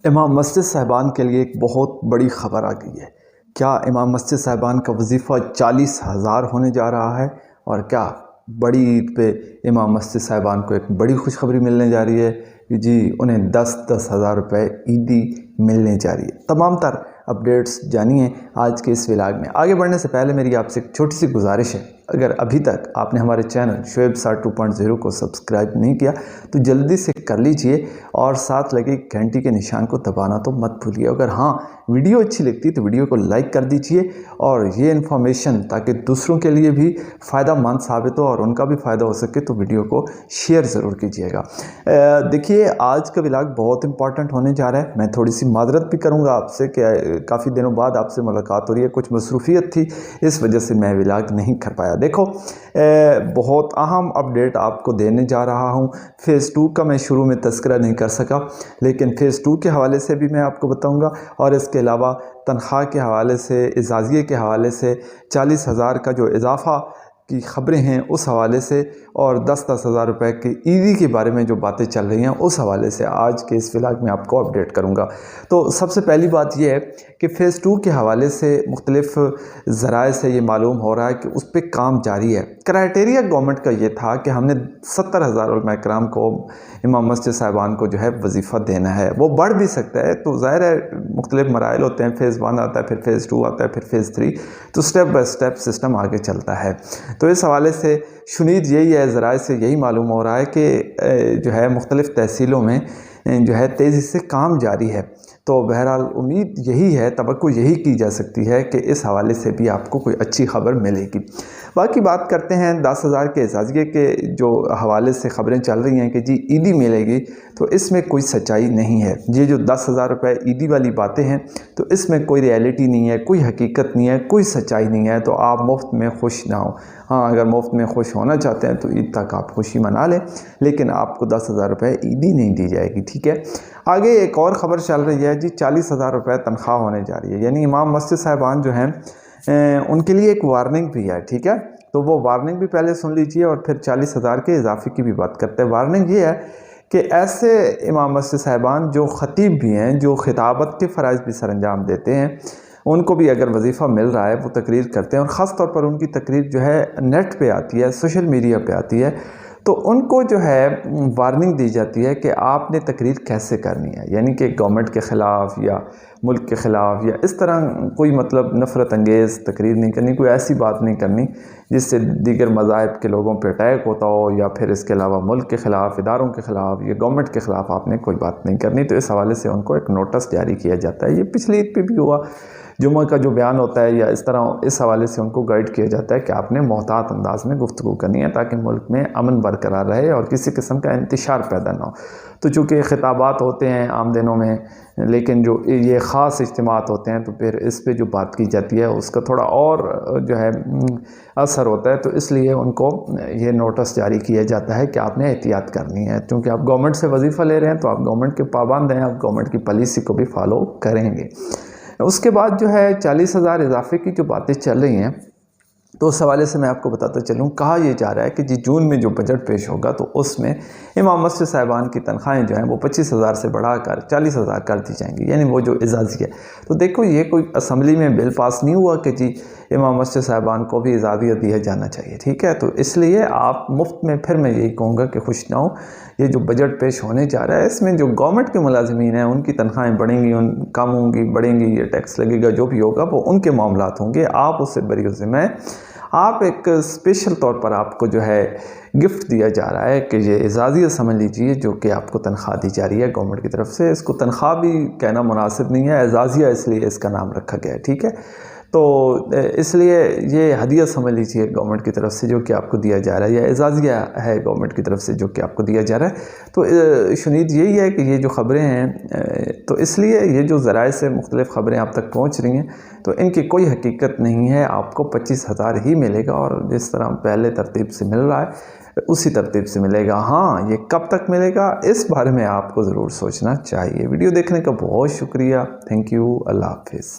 امام مسجد صاحبان کے لیے ایک بہت بڑی خبر آ گئی ہے۔ کیا امام مسجد صاحبان کا وظیفہ 40,000 ہونے جا رہا ہے؟ اور کیا بڑی عید پہ امام مسجد صاحبان کو ایک بڑی خوشخبری ملنے جا رہی ہے کہ جی انہیں 10,000 ہزار روپے عیدی ملنے جا رہی ہے؟ تمام تر اپڈیٹس جانیے آج کے اس ولاگ میں۔ آگے بڑھنے سے پہلے میری آپ سے ایک چھوٹی سی گزارش ہے، اگر ابھی تک آپ نے ہمارے چینل شعیب سر 2.0 کو سبسکرائب نہیں کیا تو جلدی سے کر لیجئے اور ساتھ لگے گھنٹی کے نشان کو دبانا تو مت بھولیے۔ اگر ہاں ویڈیو اچھی لگتی تو ویڈیو کو لائک کر دیجئے، اور یہ انفارمیشن تاکہ دوسروں کے لیے بھی فائدہ مند ثابت ہو اور ان کا بھی فائدہ ہو سکے تو ویڈیو کو شیئر ضرور کیجئے گا۔ دیکھیے آج کا ولاگ بہت امپورٹنٹ ہونے جا رہا ہے۔ میں تھوڑی سی معذرت بھی کروں گا آپ سے کہ کافی دنوں بعد آپ سے ملاقات ہو رہی ہے، کچھ مصروفیت تھی اس وجہ سے میں ولاگ نہیں کر پایا۔ دیکھو بہت اہم اپڈیٹ آپ کو دینے جا رہا ہوں۔ فیز 2 کا میں شروع میں تذکرہ نہیں کر سکا، لیکن فیز 2 کے حوالے سے بھی میں آپ کو بتاؤں گا، اور اس کے علاوہ تنخواہ کے حوالے سے، اعزازیے کے حوالے سے، 40,000 کا جو اضافہ کی خبریں ہیں اس حوالے سے، اور 10,000 ہزار روپے کی عیدی کے بارے میں جو باتیں چل رہی ہیں اس حوالے سے آج کے اس ولاگ میں آپ کو اپڈیٹ کروں گا۔ تو سب سے پہلی بات یہ ہے کہ فیز 2 کے حوالے سے مختلف ذرائع سے یہ معلوم ہو رہا ہے کہ اس پہ کام جاری ہے۔ کرائٹیریا گورنمنٹ کا یہ تھا کہ ہم نے 70,000 علماء کرام کو، امام مسجد صاحبان کو جو ہے وظیفہ دینا ہے۔ وہ بڑھ بھی سکتا ہے، تو ظاہر ہے مختلف مراحل ہوتے ہیں، فیز 1 آتا ہے، پھر فیز 2 آتا ہے، پھر فیز 3، تو سٹیپ بائی سٹیپ سسٹم آگے چلتا ہے۔ تو اس حوالے سے شنید یہی ہے، ذرائع سے یہی معلوم ہو رہا ہے کہ جو ہے مختلف تحصیلوں میں جو ہے تیزی سے کام جاری ہے۔ تو بہرحال امید یہی ہے، توقع یہی کی جا سکتی ہے کہ اس حوالے سے بھی آپ کو کوئی اچھی خبر ملے گی۔ باقی بات کرتے ہیں 10,000 کے اعزازیے کے جو حوالے سے خبریں چل رہی ہیں کہ جی عیدی ملے گی، تو اس میں کوئی سچائی نہیں ہے۔ یہ جو 10,000 روپے عیدی والی باتیں ہیں تو اس میں کوئی ریئلٹی نہیں ہے، کوئی حقیقت نہیں ہے، کوئی سچائی نہیں ہے، تو آپ مفت میں خوش نہ ہوں۔ ہاں اگر مفت میں خوش ہونا چاہتے ہیں تو عید تک آپ خوشی منا لیں، لیکن آپ کو 10,000 روپے عیدی نہیں دی جائے گی، ٹھیک ہے۔ آگے ایک اور خبر چل رہی ہے جی 40,000 روپے تنخواہ ہونے جا رہی ہے، یعنی امام مسجد صاحبان جو ہیں ان کے لیے ایک وارننگ بھی ہے، ٹھیک ہے۔ تو وہ وارننگ بھی پہلے سن لیجئے اور پھر 40,000 کے اضافے کی بھی بات کرتے ہیں۔ وارننگ یہ ہے کہ ایسے امام مسجد صاحبان جو خطیب بھی ہیں، جو خطابت کے فرائض بھی سر انجام دیتے ہیں، ان کو بھی اگر وظیفہ مل رہا ہے، وہ تقریر کرتے ہیں، اور خاص طور پر ان کی تقریر جو ہے نیٹ پہ آتی ہے، سوشل میڈیا پہ آتی ہے، تو ان کو جو ہے وارننگ دی جاتی ہے کہ آپ نے تقریر کیسے کرنی ہے، یعنی کہ گورنمنٹ کے خلاف یا ملک کے خلاف یا اس طرح کوئی مطلب نفرت انگیز تقریر نہیں کرنی، کوئی ایسی بات نہیں کرنی جس سے دیگر مذاہب کے لوگوں پہ اٹیک ہوتا ہو، یا پھر اس کے علاوہ ملک کے خلاف، اداروں کے خلاف یا گورنمنٹ کے خلاف آپ نے کوئی بات نہیں کرنی۔ تو اس حوالے سے ان کو ایک نوٹس جاری کیا جاتا ہے۔ یہ پچھلی عید پہ بھی ہوا، جمعہ کا جو بیان ہوتا ہے یا اس طرح، اس حوالے سے ان کو گائیڈ کیا جاتا ہے کہ آپ نے محتاط انداز میں گفتگو کرنی ہے تاکہ ملک میں امن برقرار رہے اور کسی قسم کا انتشار پیدا نہ ہو۔ تو چونکہ خطابات ہوتے ہیں عام دنوں میں، لیکن جو یہ خاص اجتماعات ہوتے ہیں تو پھر اس پہ جو بات کی جاتی ہے اس کا تھوڑا اور جو ہے اثر ہوتا ہے، تو اس لیے ان کو یہ نوٹس جاری کیا جاتا ہے کہ آپ نے احتیاط کرنی ہے، کیونکہ آپ گورنمنٹ سے وظیفہ لے رہے ہیں تو آپ گورنمنٹ کے پابند ہیں، آپ گورنمنٹ کی پالیسی کو بھی فالو کریں گے۔ اس کے بعد جو ہے 40,000 اضافے کی جو باتیں چل رہی ہیں، تو اس حوالے سے میں آپ کو بتاتا چلوں، کہا یہ جا رہا ہے کہ جی جون میں جو بجٹ پیش ہوگا تو اس میں امام مسجد صاحبان کی تنخواہیں جو ہیں وہ 25,000 سے بڑھا کر 40,000 کر دی جائیں گی، یعنی وہ جو اعزازی ہے۔ تو دیکھو یہ کوئی اسمبلی میں بل پاس نہیں ہوا کہ جی امام مسجد صاحبان کو بھی اعزازیہ دیا جانا چاہیے، ٹھیک ہے۔ تو اس لیے آپ مفت میں، پھر میں یہی کہوں گا کہ خوش نہ ہوں۔ یہ جو بجٹ پیش ہونے جا رہا ہے اس میں جو گورنمنٹ کے ملازمین ہیں ان کی تنخواہیں بڑھیں گی، کم ہوں گی، بڑھیں گی، یہ ٹیکس لگے گا، جو بھی ہوگا وہ ان کے معاملات ہوں گے، آپ اس سے بری ذمہ ہیں۔ آپ ایک اسپیشل طور پر آپ کو جو ہے گفٹ دیا جا رہا ہے کہ یہ اعزازیہ سمجھ لیجئے، جو کہ آپ کو تنخواہ دی جا رہی ہے گورنمنٹ کی طرف سے۔ اس کو تنخواہ بھی کہنا مناسب نہیں ہے، اعزازیہ اس لیے اس کا نام رکھا گیا ہے، ٹھیک ہے۔ تو اس لیے یہ ہدیہ سمجھ لیجئے گورنمنٹ کی طرف سے جو کہ آپ کو دیا جا رہا ہے، یا اعزازیہ ہے گورنمنٹ کی طرف سے جو کہ آپ کو دیا جا رہا ہے۔ تو شنید یہی ہے کہ یہ جو خبریں ہیں، تو اس لیے یہ جو ذرائع سے مختلف خبریں آپ تک پہنچ رہی ہیں تو ان کی کوئی حقیقت نہیں ہے۔ آپ کو 25,000 ہی ملے گا، اور جس طرح پہلے ترتیب سے مل رہا ہے اسی ترتیب سے ملے گا۔ ہاں یہ کب تک ملے گا اس بارے میں آپ کو ضرور سوچنا چاہیے۔ ویڈیو دیکھنے کا بہت شکریہ، تھینک یو، اللہ حافظ۔